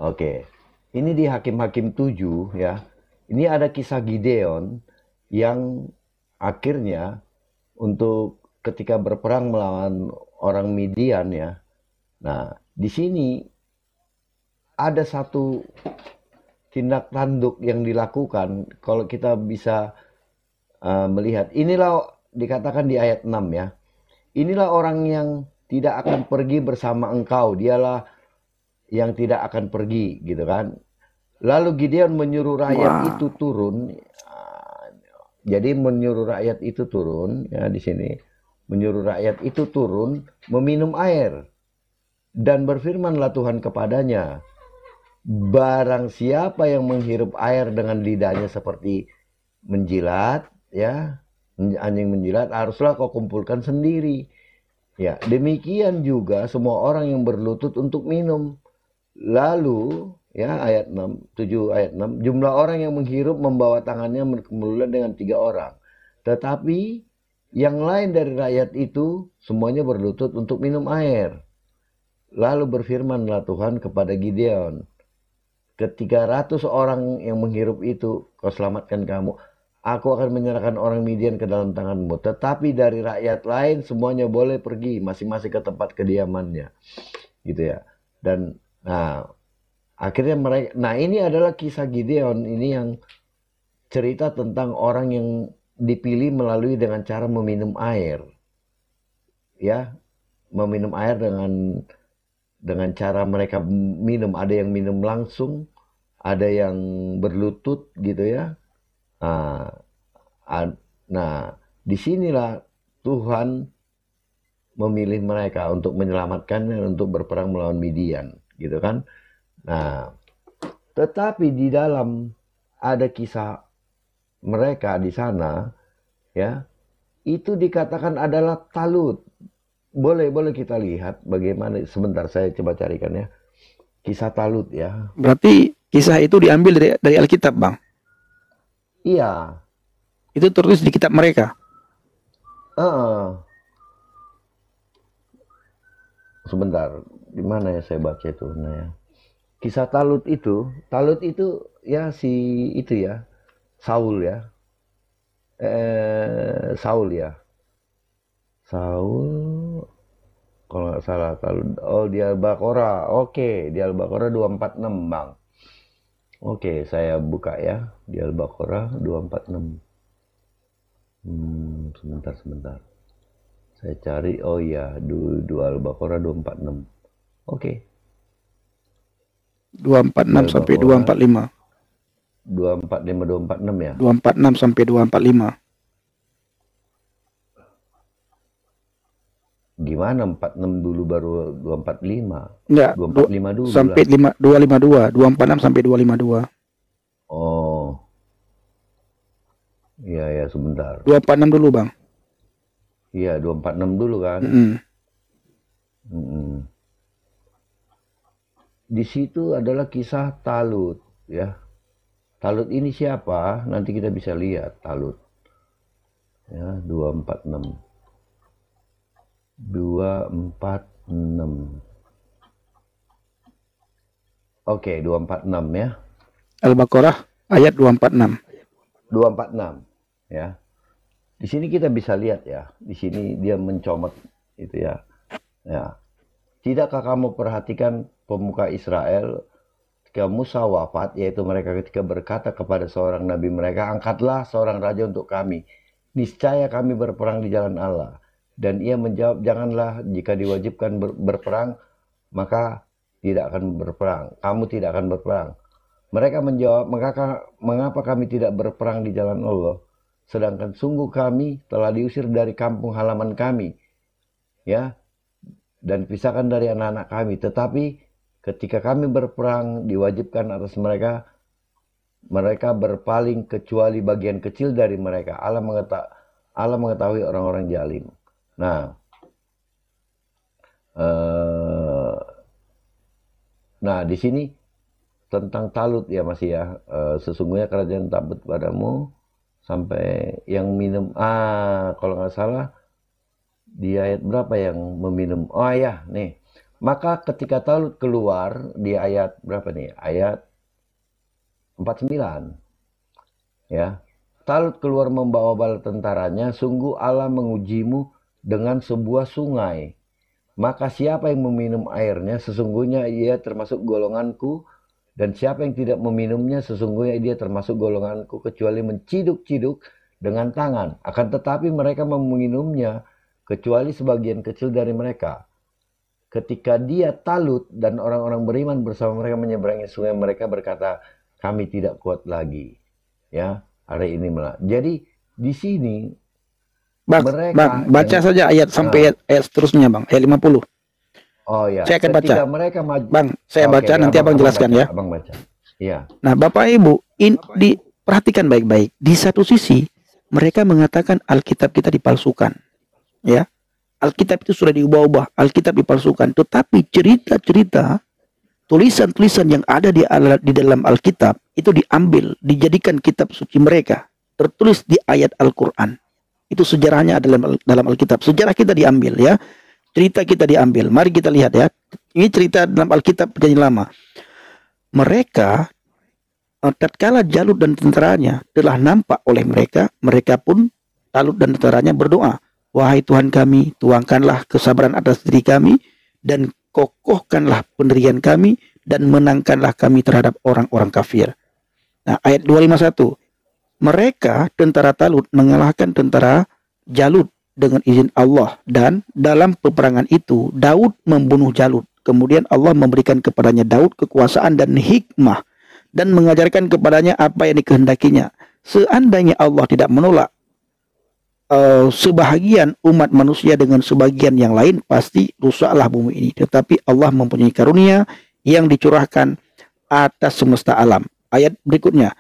Oke. Ini di Hakim-Hakim 7 ya. Ini ada kisah Gideon yang akhirnya untuk ketika berperang melawan orang Midian ya. Nah, di sini ada satu tindak tanduk yang dilakukan kalau kita bisa melihat. Inilah dikatakan di ayat 6 ya. Inilah orang yang tidak akan pergi bersama engkau, dialah yang tidak akan pergi gitu kan. Lalu Gideon menyuruh rakyat Wah, itu turun. Jadi menyuruh rakyat itu turun ya di sini. Menyuruh rakyat itu turun meminum air dan berfirmanlah Tuhan kepadanya, barang siapa yang menghirup air dengan lidahnya seperti menjilat ya, anjing menjilat, haruslah kau kumpulkan sendiri. Ya, demikian juga semua orang yang berlutut untuk minum. Lalu ya ayat 6, 7 ayat 6, jumlah orang yang menghirup membawa tangannya berkemulan dengan 3 orang. Tetapi yang lain dari rakyat itu semuanya berlutut untuk minum air. Lalu berfirmanlah Tuhan kepada Gideon, ketika 100 orang yang menghirup itu kau selamatkan kamu, aku akan menyerahkan orang Midian ke dalam tanganmu. Tetapi dari rakyat lain semuanya boleh pergi masing-masing ke tempat kediamannya. Gitu ya. Dan nah akhirnya mereka, nah ini adalah kisah Gideon ini yang cerita tentang orang yang dipilih melalui dengan cara meminum air. Ya, meminum air dengan cara mereka minum, ada yang minum langsung, ada yang berlutut gitu ya. Nah, nah disinilah Tuhan memilih mereka untuk menyelamatkannya untuk berperang melawan Midian, gitu kan? Nah, tetapi di dalam ada kisah mereka di sana, ya, itu dikatakan adalah Talut. Boleh kita lihat bagaimana, sebentar saya coba carikan ya. Kisah Talut ya. berarti kisah itu diambil dari Alkitab, Bang. Iya, Itu tertulis di kitab mereka. uh, sebentar. Di mana ya saya baca itu? Nah ya. Kisah Talut itu ya si itu ya, Saul ya. Saul ya. Saul kalau nggak salah, oh di Al-Baqarah. Oke, di Al-Baqarah 246, Bang. Oke, saya buka ya. Di Al-Baqarah 246. Sebentar. Saya cari, oh iya, di Al-Baqarah 246. Oke, di 246 sampai Al-Baqarah 245. 245, 246 ya. 246 sampai 245. Gimana 46 dulu baru 245? Enggak, 245 dulu sampai lah. 252, 246 sampai 252. Oh, iya ya sebentar. 246 dulu, Bang. Iya, 246 dulu kan. Mm-mm. Mm-mm. Di situ adalah kisah Talut ya. Talut ini siapa? Nanti kita bisa lihat Talut. Ya, 246. 246. Oke, 246 ya. Al-Baqarah ayat 246. 246 ya. Di sini kita bisa lihat ya. Di sini dia mencomot itu ya. Ya. Tidakkah kamu perhatikan pemuka Israel ketika Musa wafat, yaitu mereka ketika berkata kepada seorang nabi mereka, angkatlah seorang raja untuk kami. Niscaya kami berperang di jalan Allah. Dan ia menjawab, janganlah, jika diwajibkan berperang, maka tidak akan berperang. Kamu tidak akan berperang. Mereka menjawab, mengapa kami tidak berperang di jalan Allah? Sedangkan sungguh kami telah diusir dari kampung halaman kami. Ya, dan pisahkan dari anak-anak kami. Tetapi ketika kami berperang diwajibkan atas mereka, mereka berpaling kecuali bagian kecil dari mereka. Allah mengetahui orang-orang jalim. Nah, di sini tentang Talut ya masih ya. Sesungguhnya kerajaan takut padamu sampai yang minum. Kalau nggak salah di ayat berapa yang meminum? Oh ya, nih. Maka ketika Talut keluar di ayat berapa nih? Ayat 49. Ya. Talut keluar membawa bala tentaranya, sungguh Allah mengujimu dengan sebuah sungai. Maka siapa yang meminum airnya, sesungguhnya ia termasuk golonganku. Dan siapa yang tidak meminumnya, sesungguhnya dia termasuk golonganku, kecuali menciduk-ciduk dengan tangan. Akan tetapi mereka meminumnya, kecuali sebagian kecil dari mereka. Ketika dia Talut dan orang-orang beriman bersama mereka menyeberangi sungai, mereka berkata, kami tidak kuat lagi. Ya, hari ini malah. Jadi di sini Bang, mereka baca saja ayat sampai ayat seterusnya, Bang. Ayat 50. Oh ya, Saya akan baca. ketika mereka maju. Bang, saya baca nanti abang jelaskan baca, ya. Abang baca. Iya. Nah, Bapak Ibu, diperhatikan baik-baik. Di satu sisi mereka mengatakan Alkitab kita dipalsukan. Ya. Alkitab itu sudah diubah-ubah, Alkitab dipalsukan. Tetapi cerita-cerita, tulisan-tulisan yang ada di dalam Alkitab itu diambil, dijadikan kitab suci mereka, tertulis di ayat Al-Quran. Itu sejarahnya dalam Alkitab. Sejarah kita diambil ya, cerita kita diambil. Mari kita lihat ya. Ini cerita dalam Alkitab Perjanjian Lama. Mereka tatkala Jalut dan tentaranya telah nampak oleh mereka, mereka pun Talut dan tentaranya berdoa, wahai Tuhan kami, tuangkanlah kesabaran atas diri kami, dan kokohkanlah pendirian kami, dan menangkanlah kami terhadap orang-orang kafir. Nah, ayat 251. Mereka, tentara Talut, mengalahkan tentara Jalut dengan izin Allah. Dan dalam peperangan itu, Daud membunuh Jalut. Kemudian Allah memberikan kepadanya Daud kekuasaan dan hikmah, dan mengajarkan kepadanya apa yang dikehendakinya. Seandainya Allah tidak menolak sebahagian umat manusia dengan sebagian yang lain, pasti rusaklah bumi ini. Tetapi Allah mempunyai karunia yang dicurahkan atas semesta alam. Ayat berikutnya,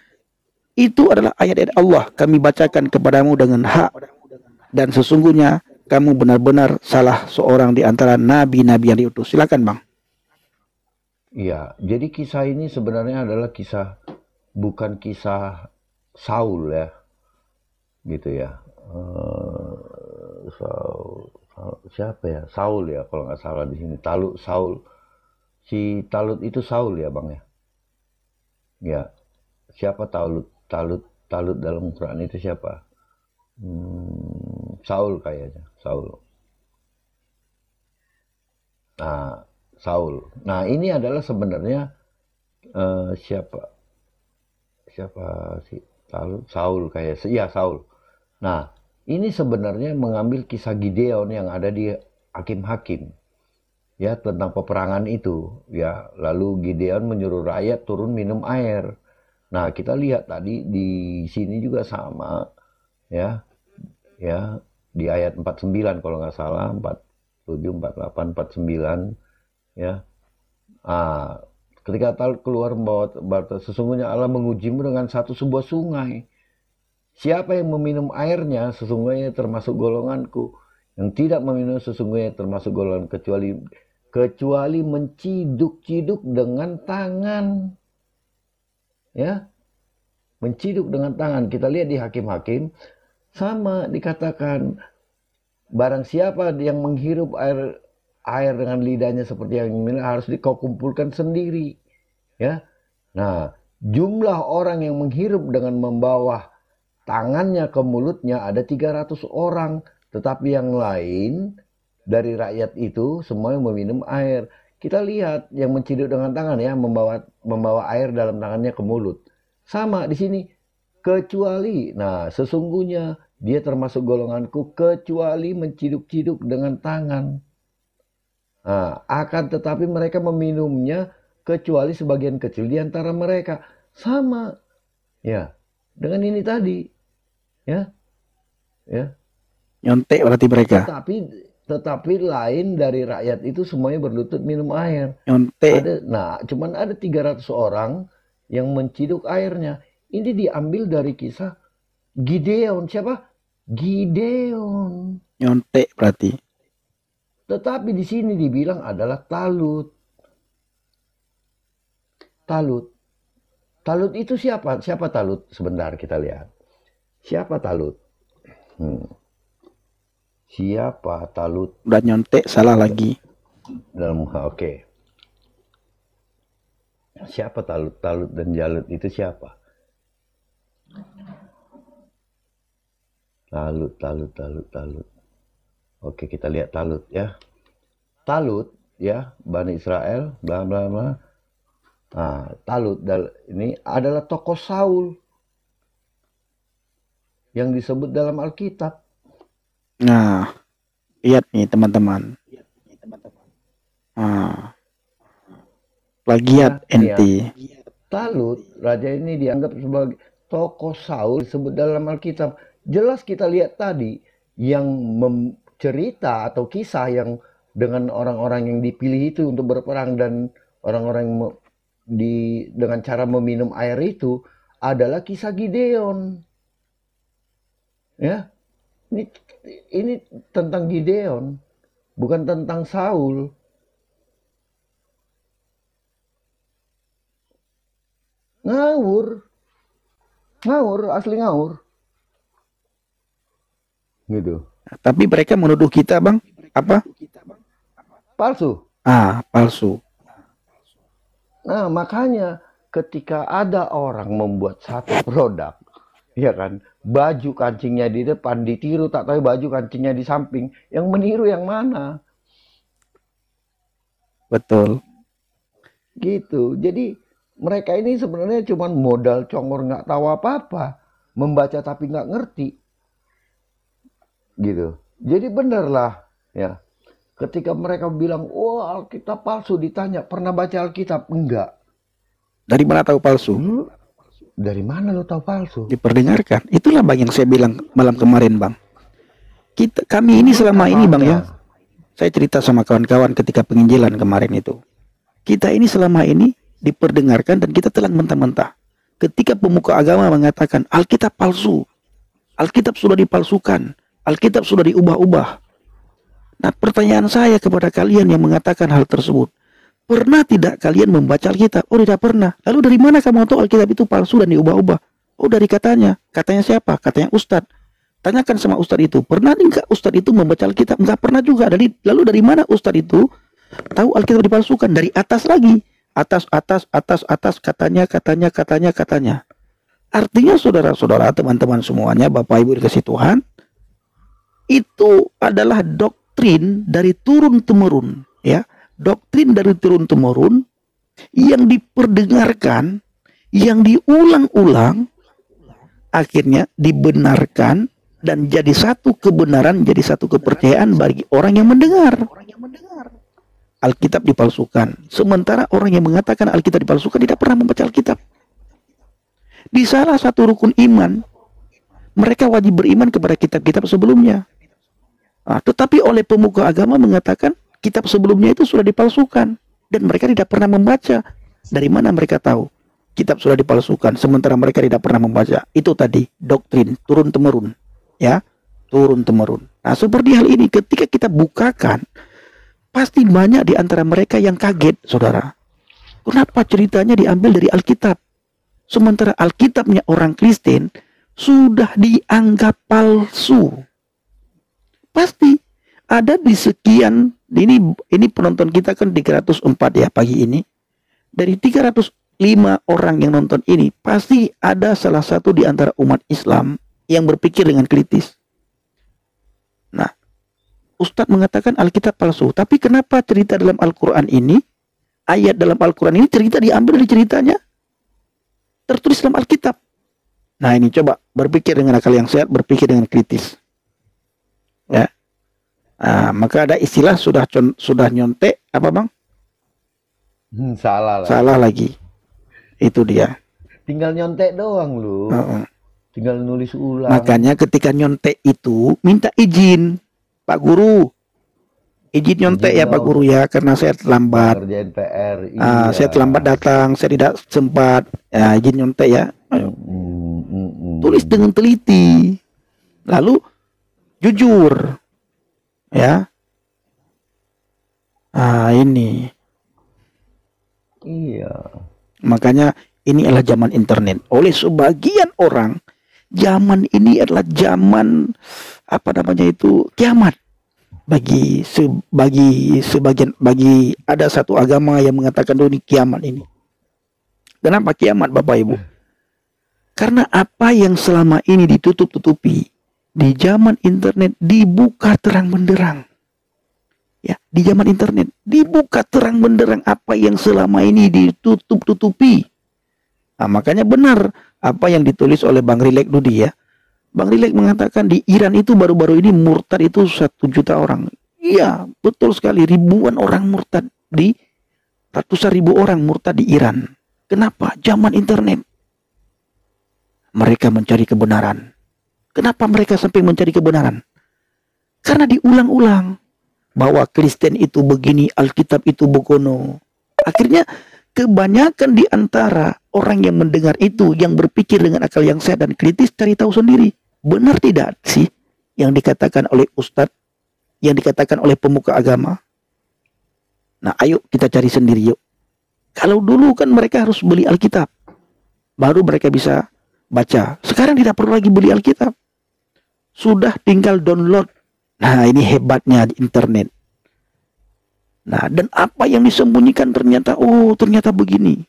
itu adalah ayat-ayat Allah, kami bacakan kepadamu dengan hak, dan sesungguhnya kamu benar-benar salah seorang di antara nabi-nabi yang diutus. Silakan, Bang. Iya, jadi kisah ini sebenarnya adalah kisah, bukan kisah Saul ya, gitu ya. Siapa ya? Saul ya, kalau nggak salah di sini. Saul. Si Talut itu Saul ya, Bang ya. Ya, siapa Talut dalam Quran itu siapa? Saul kayaknya, Saul. Nah, Saul. Nah, ini adalah sebenarnya siapa sih Talut? Saul kayak, iya Saul. Nah, ini sebenarnya mengambil kisah Gideon yang ada di Hakim-Hakim. Ya, tentang peperangan itu. Ya, lalu Gideon menyuruh rakyat turun minum air. Nah, kita lihat tadi di sini juga sama. Ya, di ayat 49 kalau nggak salah, 47, 48, 49. Ya, ketika Talut keluar membawa batu, sesungguhnya Allah mengujimu dengan sebuah sungai. Siapa yang meminum airnya, sesungguhnya termasuk golonganku. Yang tidak meminum, sesungguhnya termasuk golongan, kecuali menciduk-ciduk dengan tangan. Ya, menciduk dengan tangan. Kita lihat di Hakim-Hakim, sama dikatakan, barang siapa yang menghirup air dengan lidahnya seperti yang ini, harus kau kumpulkan sendiri. Ya, nah jumlah orang yang menghirup dengan membawa tangannya ke mulutnya ada 300 orang, tetapi yang lain dari rakyat itu semua yang meminum air. Kita lihat yang menciduk dengan tangan ya, membawa air dalam tangannya ke mulut. Sama di sini, kecuali, nah sesungguhnya dia termasuk golonganku, kecuali menciduk-ciduk dengan tangan. Nah, akan tetapi mereka meminumnya kecuali sebagian kecil di antara mereka. Sama ya dengan ini tadi. Ya. Nyontek berarti mereka. Tetapi lain dari rakyat itu semuanya berlutut minum air. Nyontek. Cuman ada 300 orang yang menciduk airnya. Ini diambil dari kisah Gideon. Siapa? Gideon. Nyontek berarti. Tetapi di sini dibilang adalah Talut. Talut itu siapa? Siapa Talut? Sebentar kita lihat. Siapa Talut? Siapa Talut? Udah nyontek, salah lagi. Dalam oke. Siapa Talut? Talut dan Jalut itu siapa? Talut. Oke, kita lihat Talut ya. Talut ya, Bani Israel, bla bla bla. Nah, Talut ini adalah tokoh Saul yang disebut dalam Alkitab. Nah, lihat nih teman-teman. Nah, plagiat enti. Talut, raja ini dianggap sebagai tokoh Saul disebut dalam Alkitab. Jelas kita lihat tadi yang cerita atau kisah yang dengan orang-orang yang dipilih itu untuk berperang dan orang-orang yang dengan cara meminum air itu adalah kisah Gideon. Ya. Ini tentang Gideon, bukan tentang Saul. Ngawur, asli ngawur. Gitu. Tapi mereka menuduh kita, Bang, apa? Palsu. Palsu. Nah, makanya ketika ada orang membuat satu produk, ya kan, baju kancingnya di depan ditiru, tak tahu baju kancingnya di samping, yang meniru yang mana? Betul. Gitu. Jadi mereka ini sebenarnya cuma modal congor, nggak tahu apa-apa, membaca tapi nggak ngerti. Gitu. Jadi bener lah, ya. Ketika mereka bilang, wah Alkitab palsu, ditanya, pernah baca Alkitab? Enggak. Dari mana tahu palsu? Dari mana lo tahu palsu? Diperdengarkan. Itulah Bang yang saya bilang malam kemarin, Bang. Kami ini selama ini, Bang, ya. Saya cerita sama kawan-kawan ketika penginjilan kemarin itu. Kita ini selama ini diperdengarkan dan kita telan mentah-mentah. Ketika pemuka agama mengatakan Alkitab palsu, Alkitab sudah dipalsukan, Alkitab sudah diubah-ubah. Nah, pertanyaan saya kepada kalian yang mengatakan hal tersebut, pernah tidak kalian membaca Alkitab? Oh, tidak pernah. Lalu dari mana kamu tahu Alkitab itu palsu dan diubah-ubah? Oh, dari katanya. Katanya siapa? Katanya Ustadz. Tanyakan sama Ustadz itu, pernah enggak Ustadz itu membaca Alkitab? Enggak pernah juga. Lalu dari mana Ustadz itu tahu Alkitab dipalsukan? Dari atas lagi. Atas, katanya. Artinya saudara-saudara, teman-teman semuanya, Bapak Ibu dikasih Tuhan, itu adalah doktrin dari turun-temurun, ya. Doktrin dari turun-temurun yang diperdengarkan, yang diulang-ulang, akhirnya dibenarkan dan jadi satu kebenaran, jadi satu kepercayaan bagi orang yang mendengar. Alkitab dipalsukan. Sementara orang yang mengatakan Alkitab dipalsukan tidak pernah membaca Alkitab. Di salah satu rukun iman, mereka wajib beriman kepada kitab-kitab sebelumnya. Tetapi oleh pemuka agama mengatakan kitab sebelumnya itu sudah dipalsukan dan mereka tidak pernah membaca. Dari mana mereka tahu kitab sudah dipalsukan sementara mereka tidak pernah membaca? Itu tadi doktrin turun-temurun, ya, turun-temurun. Nah, seperti hal ini ketika kita bukakan, pasti banyak di antara mereka yang kaget, saudara. Kenapa ceritanya diambil dari Alkitab? Sementara Alkitabnya orang Kristen sudah dianggap palsu. Pasti ada di sekian, ini penonton kita kan 304 ya pagi ini. Dari 305 orang yang nonton ini, pasti ada salah satu di antara umat Islam yang berpikir dengan kritis. Nah, Ustadz mengatakan Alkitab palsu, tapi kenapa cerita dalam Al-Quran ini, ayat dalam Al-Quran ini cerita diambil dari ceritanya tertulis dalam Alkitab? Nah, ini coba berpikir dengan akal yang sehat, berpikir dengan kritis. Ya. Maka ada istilah sudah nyontek apa, Bang? Salah lah. Salah lagi. Itu dia. Tinggal nyontek doang lu. Tinggal nulis ulang. Makanya ketika nyontek itu minta izin, Pak Guru. Izin nyontek ya Pak Guru ya, karena saya terlambat. Kerjain PR. Iya. Saya terlambat datang, saya tidak sempat. Ya, izin nyontek ya. Tulis dengan teliti. Lalu jujur. Ya. Ini. Iya. Makanya ini adalah zaman internet. Oleh sebagian orang, zaman ini adalah zaman apa namanya itu kiamat. bagi ada satu agama yang mengatakan ini kiamat ini. Kenapa kiamat, Bapak Ibu? Karena apa yang selama ini ditutup-tutupi di zaman internet dibuka terang benderang. Ya, di zaman internet dibuka terang benderang apa yang selama ini ditutup-tutupi. Nah, makanya benar apa yang ditulis oleh Bang Rilek Dudi ya. Bang Rilek mengatakan di Iran itu baru-baru ini murtad itu 1 juta orang. Iya, betul sekali, ribuan orang murtad, di ratusan ribu orang murtad di Iran. Kenapa? Zaman internet. Mereka mencari kebenaran. Kenapa mereka sampai mencari kebenaran? Karena diulang-ulang bahwa Kristen itu begini, Alkitab itu begono. Akhirnya kebanyakan di antara orang yang mendengar itu, yang berpikir dengan akal yang sehat dan kritis, cari tahu sendiri. Benar tidak sih yang dikatakan oleh ustadz, yang dikatakan oleh pemuka agama? Nah, ayo kita cari sendiri yuk. Kalau dulu kan mereka harus beli Alkitab, baru mereka bisa baca. Sekarang tidak perlu lagi beli Alkitab. Sudah tinggal download. Nah, ini hebatnya di internet. Nah, dan apa yang disembunyikan ternyata, oh ternyata begini.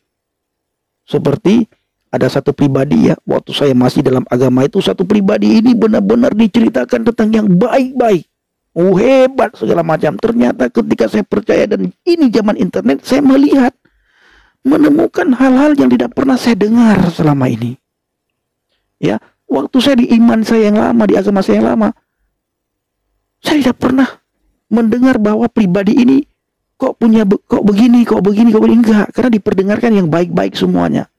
Seperti ada satu pribadi ya, waktu saya masih dalam agama itu, satu pribadi ini benar-benar diceritakan tentang yang baik-baik. Oh hebat segala macam. Ternyata ketika saya percaya dan ini zaman internet, saya melihat, menemukan hal-hal yang tidak pernah saya dengar selama ini. Ya, waktu saya di iman saya yang lama, di agama saya yang lama, saya tidak pernah mendengar bahwa pribadi ini kok begini, enggak, karena diperdengarkan yang baik-baik semuanya.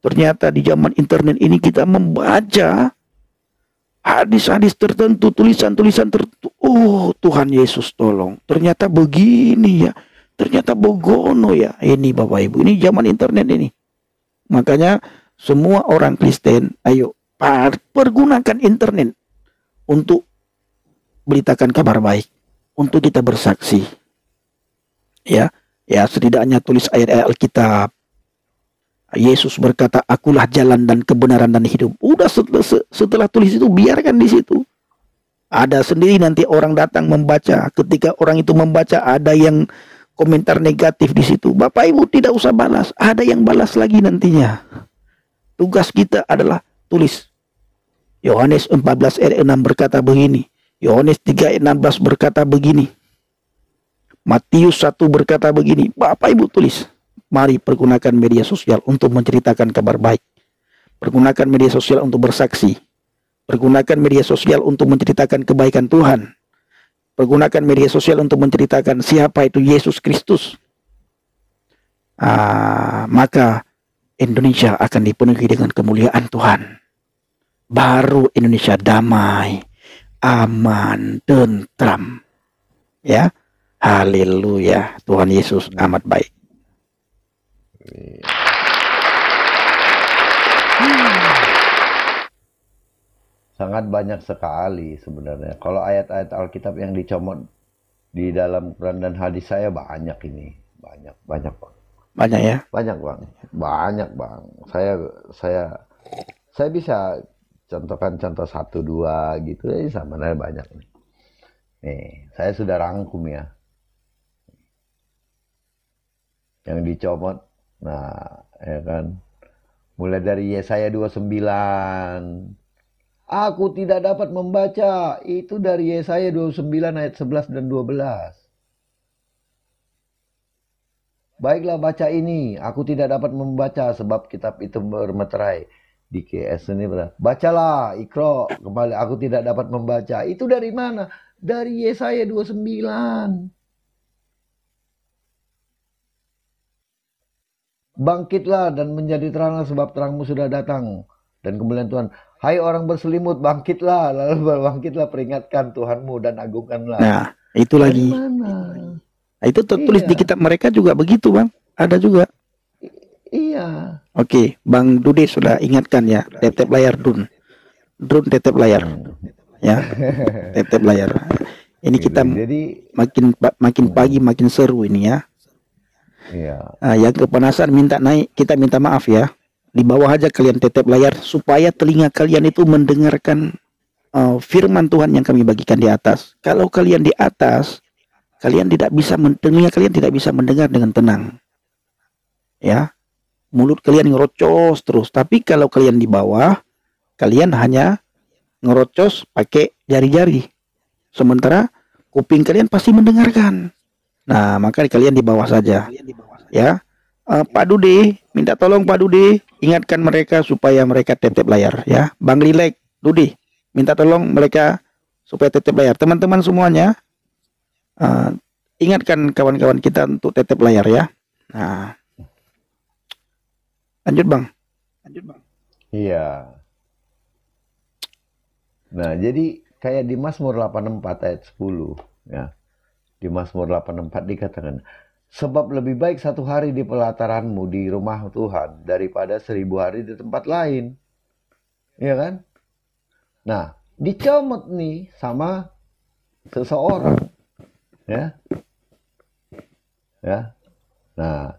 Ternyata di zaman internet ini kita membaca hadis-hadis tertentu, tulisan-tulisan tertentu. Oh, Tuhan Yesus tolong. Ternyata begini ya. Ternyata begono ya. Ini Bapak Ibu, ini zaman internet ini. Makanya semua orang Kristen, ayo pergunakan internet untuk beritakan kabar baik, untuk kita bersaksi. Ya, setidaknya tulis ayat-ayat Alkitab. Yesus berkata, akulah jalan dan kebenaran dan hidup. Udah setelah tulis itu, biarkan di situ. Ada sendiri nanti orang datang membaca. Ketika orang itu membaca, ada yang komentar negatif di situ. Bapak Ibu tidak usah balas. Ada yang balas lagi nantinya. Tugas kita adalah tulis. Yohanes 14 ayat 6 berkata begini. Yohanes 3 ayat 16 berkata begini. Matius 1 berkata begini. Bapak Ibu tulis. Mari pergunakan media sosial untuk menceritakan kabar baik. Pergunakan media sosial untuk bersaksi. Pergunakan media sosial untuk menceritakan kebaikan Tuhan. Pergunakan media sosial untuk menceritakan siapa itu Yesus Kristus. Maka Indonesia akan dipenuhi dengan kemuliaan Tuhan. Baru Indonesia damai, aman, tentram. Ya, haleluya. Tuhan Yesus amat baik. Sangat banyak sekali sebenarnya. Kalau ayat-ayat Alkitab yang dicomot di dalam Quran dan hadis saya banyak ini. Banyak Bang. Banyak ya? Banyak Bang. Saya bisa contohkan contoh 1, 2 gitu ya, sebenarnya banyak nih. Nih, saya sudah rangkum ya. Yang dicomot. Nah, ya kan. Mulai dari Yesaya 29. Aku tidak dapat membaca. Itu dari Yesaya 29 ayat 11 dan 12. Baiklah baca ini. Aku tidak dapat membaca sebab kitab itu bermeterai. Di KS ini bacalah, Iqra kembali. Aku tidak dapat membaca. Itu dari mana? Dari Yesaya 29. Bangkitlah dan menjadi teranglah sebab terangmu sudah datang. Dan kemuliaan Tuhan. Hai orang berselimut, bangkitlah. Lalu bangkitlah, peringatkan Tuhanmu dan agungkanlah. Nah, itu lagi. Nah, itu tertulis di kitab mereka juga begitu, Bang. Ada juga. Iya. Oke, Bang Dude sudah ingatkan ya. Tetep layar drone tetep layar. Ya, tetep layar. Ini kita jadi makin pagi makin seru ini ya. Iya. Yang kepanasan minta naik, kita minta maaf ya. Di bawah aja kalian tetep layar supaya telinga kalian itu mendengarkan firman Tuhan yang kami bagikan di atas. Kalau kalian di atas, kalian tidak bisa telinga kalian tidak bisa mendengar dengan tenang. Ya, mulut kalian ngerocos terus. Tapi kalau kalian di bawah, kalian hanya ngerocos pakai jari-jari. Sementara kuping kalian pasti mendengarkan. Nah, maka kalian di bawah saja. Ya, Pak Dude, minta tolong Pak Dude, ingatkan mereka supaya mereka tap-tap layar. Ya, Bang Rilek, Dude, minta tolong mereka supaya tap-tap layar. Teman-teman semuanya, ingatkan kawan-kawan kita untuk tap-tap layar ya. Nah, lanjut Bang. Iya. Nah, jadi kayak di Mazmur 84 ayat 10, ya. Di Mazmur 84 dikatakan, sebab lebih baik satu hari di pelataranmu di rumah Tuhan daripada 1000 hari di tempat lain. Iya kan? Nah, dicomot nih sama seseorang. Ya. Ya. Nah,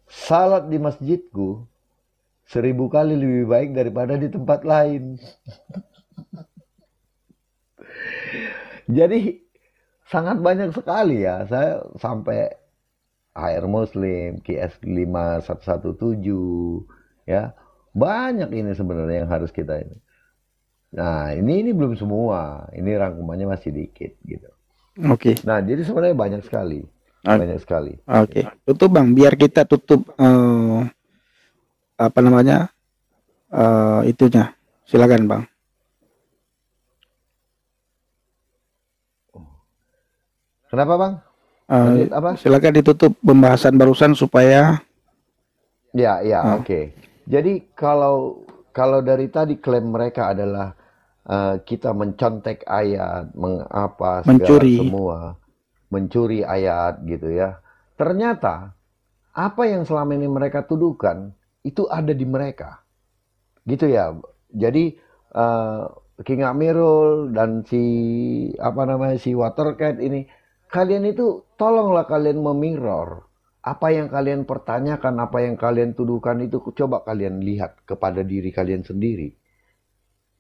salat di masjidku 1000 kali lebih baik daripada di tempat lain. Jadi sangat banyak sekali ya. Saya sampai HR Muslim, QS 5117, ya. Banyak ini sebenarnya yang harus kita ini. Nah, ini belum semua. Ini rangkumannya masih dikit gitu. Oke. Nah, jadi sebenarnya banyak sekali. Banyak sekali. Oke. Tutup Bang, biar kita tutup apa namanya? Itunya. Silakan Bang. Kenapa Bang? Lanjut apa? Silakan ditutup pembahasan barusan supaya Ya, oke. Jadi kalau dari tadi klaim mereka adalah kita mencontek ayat, mengapa segala Mencuri. semua, mencuri ayat gitu ya. Ternyata apa yang selama ini mereka tuduhkan itu ada di mereka, gitu ya. Jadi King Amirul dan si Watercat ini, kalian itu tolonglah kalian memirror apa yang kalian pertanyakan, apa yang kalian tuduhkan itu, coba kalian lihat kepada diri kalian sendiri,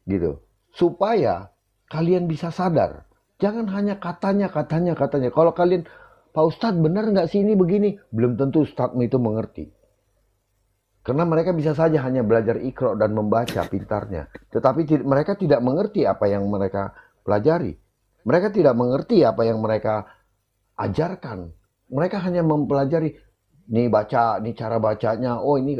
gitu, supaya kalian bisa sadar. Jangan hanya katanya. Kalau kalian, Pak Ustadz benar nggak sih ini begini, belum tentu Ustadzmu itu mengerti. Karena mereka bisa saja hanya belajar Iqra dan membaca pintarnya, tetapi mereka tidak mengerti apa yang mereka pelajari. Mereka tidak mengerti apa yang mereka ajarkan. Mereka hanya mempelajari, nih baca, nih cara bacanya, oh ini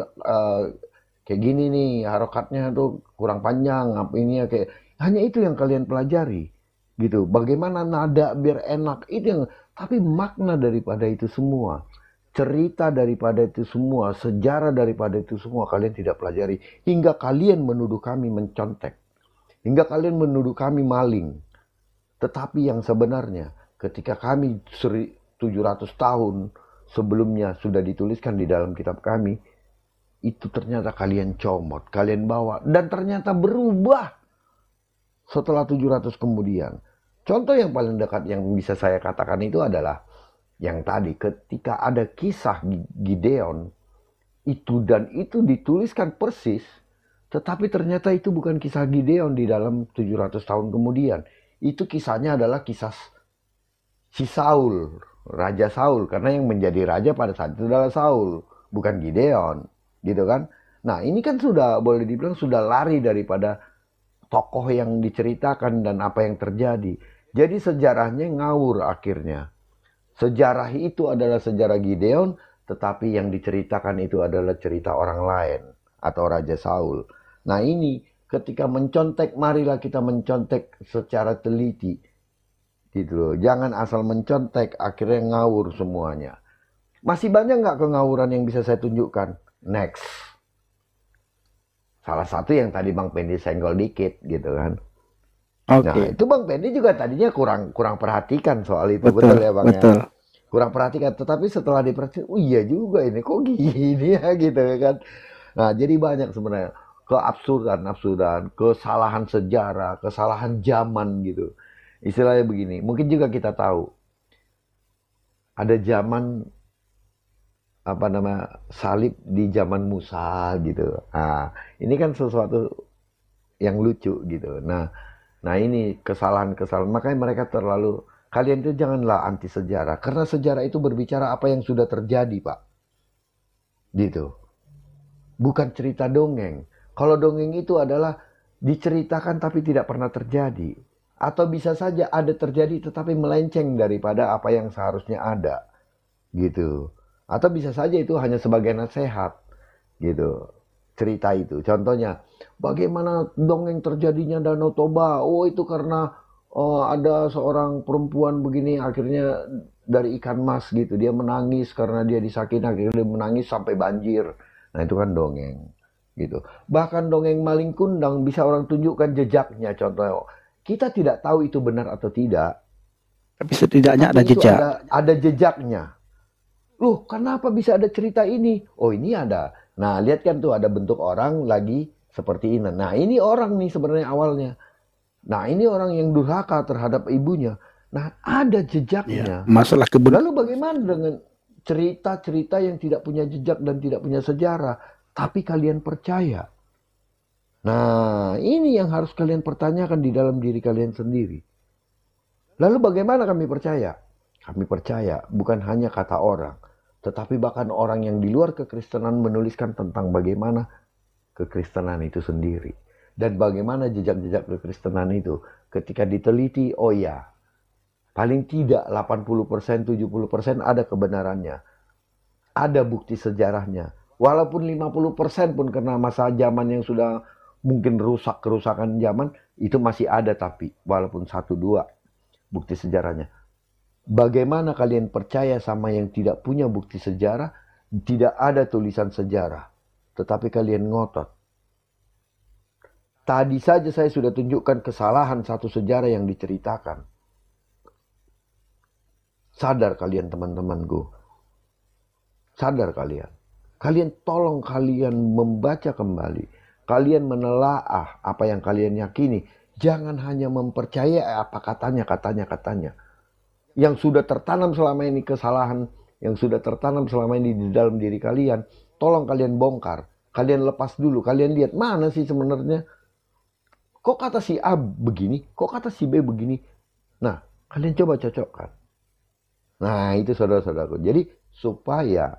kayak gini nih, harokatnya tuh kurang panjang, apa ini ya, kayak hanya itu yang kalian pelajari, gitu. Bagaimana nada biar enak, itu yang, tapi makna daripada itu semua, cerita daripada itu semua, sejarah daripada itu semua kalian tidak pelajari, hingga kalian menuduh kami mencontek, hingga kalian menuduh kami maling. Tetapi yang sebenarnya ketika kami 700 tahun sebelumnya sudah dituliskan di dalam kitab kami, itu ternyata kalian comot, kalian bawa, dan ternyata berubah setelah 700 kemudian. Contoh yang paling dekat yang bisa saya katakan itu adalah yang tadi, ketika ada kisah Gideon itu, dan itu dituliskan persis, tetapi ternyata itu bukan kisah Gideon di dalam 700 tahun kemudian. Itu kisahnya adalah kisah si Saul, Raja Saul, karena yang menjadi raja pada saat itu adalah Saul, bukan Gideon, gitu kan. Nah, ini kan sudah boleh dibilang sudah lari daripada tokoh yang diceritakan dan apa yang terjadi. Jadi sejarahnya ngawur akhirnya. Sejarah itu adalah sejarah Gideon, tetapi yang diceritakan itu adalah cerita orang lain atau Raja Saul. Nah, ini ketika mencontek, marilah kita mencontek secara teliti, gitu loh. Jangan asal mencontek akhirnya ngawur semuanya. Masih banyak nggak kengawuran yang bisa saya tunjukkan? Next. Salah satu yang tadi Bang Pendi senggol dikit gitu kan. Nah, itu Bang Pendi juga tadinya kurang perhatikan soal itu. Betul ya Bang? Betul. Ya? Kurang perhatikan, tetapi setelah diperhatikan, oh iya juga ini, kok gini ya gitu kan. Nah, jadi banyak sebenarnya keabsurdan, kesalahan sejarah, kesalahan zaman gitu. Istilahnya begini, mungkin juga kita tahu ada zaman salib di zaman Musa gitu. Nah, ini kan sesuatu yang lucu gitu. Nah, Nah ini kesalahan-kesalahan. Makanya mereka terlalu, kalian itu janganlah anti sejarah. Karena sejarah itu berbicara apa yang sudah terjadi, Pak. Gitu. Bukan cerita dongeng. Kalau dongeng itu adalah diceritakan tapi tidak pernah terjadi. Atau bisa saja ada terjadi tetapi melenceng daripada apa yang seharusnya ada. Gitu. Atau bisa saja itu hanya sebagai nasihat. Gitu. Cerita itu. Contohnya, bagaimana dongeng terjadinya Danau Toba? Oh, itu karena ada seorang perempuan begini akhirnya dari ikan mas gitu. Dia menangis karena dia disakitin, akhirnya dia menangis sampai banjir. Nah, itu kan dongeng gitu. Bahkan dongeng maling kundang bisa orang tunjukkan jejaknya. Contohnya, kita tidak tahu itu benar atau tidak. Tapi setidaknya ada Itu jejak. ada jejaknya. Loh, kenapa bisa ada cerita ini? Oh, ini ada. Nah, lihat kan tuh ada bentuk orang lagi seperti ini. Nah, ini orang nih sebenarnya awalnya. Nah, ini orang yang durhaka terhadap ibunya. Nah, ada jejaknya. Masalah Lalu bagaimana dengan cerita-cerita yang tidak punya jejak dan tidak punya sejarah, tapi kalian percaya? Nah, ini yang harus kalian pertanyakan di dalam diri kalian sendiri. Lalu bagaimana kami percaya? Kami percaya bukan hanya kata orang, tetapi bahkan orang yang di luar kekristenan menuliskan tentang bagaimana kekristenan itu sendiri. Dan bagaimana jejak-jejak kekristenan itu ketika diteliti, oh ya, paling tidak 80%, 70% ada kebenarannya. Ada bukti sejarahnya. Walaupun 50% pun karena masa zaman yang sudah mungkin rusak, kerusakan zaman, itu masih ada tapi. Walaupun 1-2 bukti sejarahnya. Bagaimana kalian percaya sama yang tidak punya bukti sejarah, tidak ada tulisan sejarah, tetapi kalian ngotot. Tadi saja saya sudah tunjukkan kesalahan satu sejarah yang diceritakan. Sadar kalian teman-temanku. Sadar kalian. Kalian tolong kalian membaca kembali. Kalian menelaah apa yang kalian yakini. Jangan hanya mempercayai apa katanya. Yang sudah tertanam selama ini kesalahan. Yang sudah tertanam selama ini di dalam diri kalian. Tolong kalian bongkar. Kalian lepas dulu. Kalian lihat mana sih sebenarnya. Kok kata si A begini? Kok kata si B begini? Nah, kalian coba cocokkan. Nah, itu saudara-saudaraku. Jadi, supaya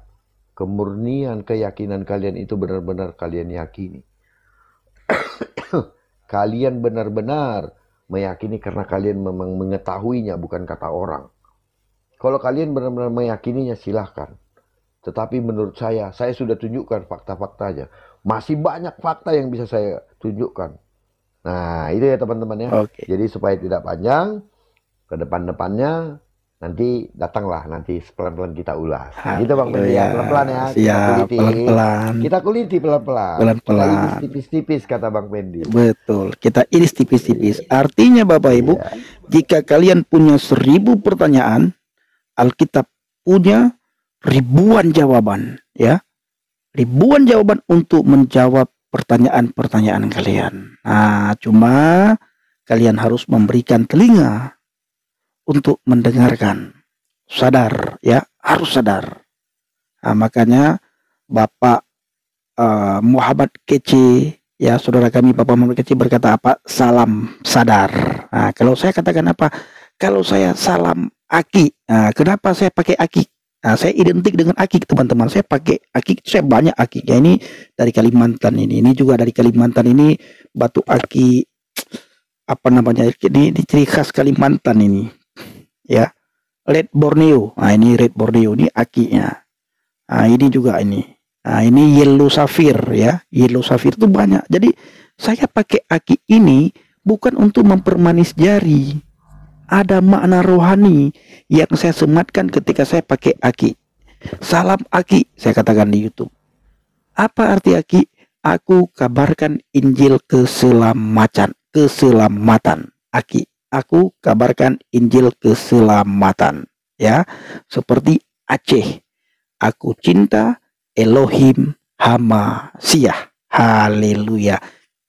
kemurnian keyakinan kalian itu benar-benar kalian yakini. Kalian benar-benar meyakini karena kalian memang mengetahuinya, bukan kata orang. Kalau kalian benar-benar meyakininya, silahkan. Tetapi menurut saya sudah tunjukkan fakta-faktanya. Masih banyak fakta yang bisa saya tunjukkan. Nah, itu ya teman-teman ya. Oke. Jadi supaya tidak panjang, ke depan-depannya nanti datanglah, nanti pelan-pelan kita ulas. Gitu Bang Pendi ya, pelan-pelan ya. Siap, pelan-pelan. Kita kuliti pelan-pelan. Pelan-pelan. Kita iris tipis-tipis kata Bang Pendi. Betul, kita iris tipis-tipis. Artinya Bapak Ibu, jika kalian punya 1000 pertanyaan, Alkitab punya ribuan jawaban, ya. Ribuan jawaban untuk menjawab pertanyaan-pertanyaan kalian. Nah, cuma kalian harus memberikan telinga untuk mendengarkan. Sadar, ya, harus sadar. Nah, makanya Bapak Muhammad Kece, ya, saudara kami Bapak Muhammad Kece berkata apa? Salam sadar. Nah, kalau saya katakan apa? Kalau saya salam aki. Nah, kenapa saya pakai aki? Nah, saya identik dengan akik teman-teman. Saya pakai akik, saya banyak akik. Ya, ini dari Kalimantan ini. Ini juga dari Kalimantan ini, batu aki apa namanya? Ini ciri khas Kalimantan ini. Ya. Red Borneo. Nah, ini Red Borneo ini akinya. Nah, ini juga ini. Nah, ini Yellow Sapphire ya. Yellow Sapphire itu banyak. Jadi, saya pakai aki ini bukan untuk mempermanis jari. Ada makna rohani yang saya sematkan ketika saya pakai aki. Salam aki, saya katakan di YouTube. Apa arti aki? Aku kabarkan Injil keselamatan. Keselamatan. Aki. Aku kabarkan Injil keselamatan. Ya, seperti Aceh. Aku cinta Elohim Hamasyah. Haleluya.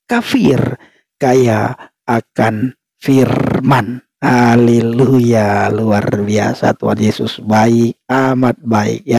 Kafir kaya akan firman. Haleluya, luar biasa Tuhan Yesus baik, amat baik ya.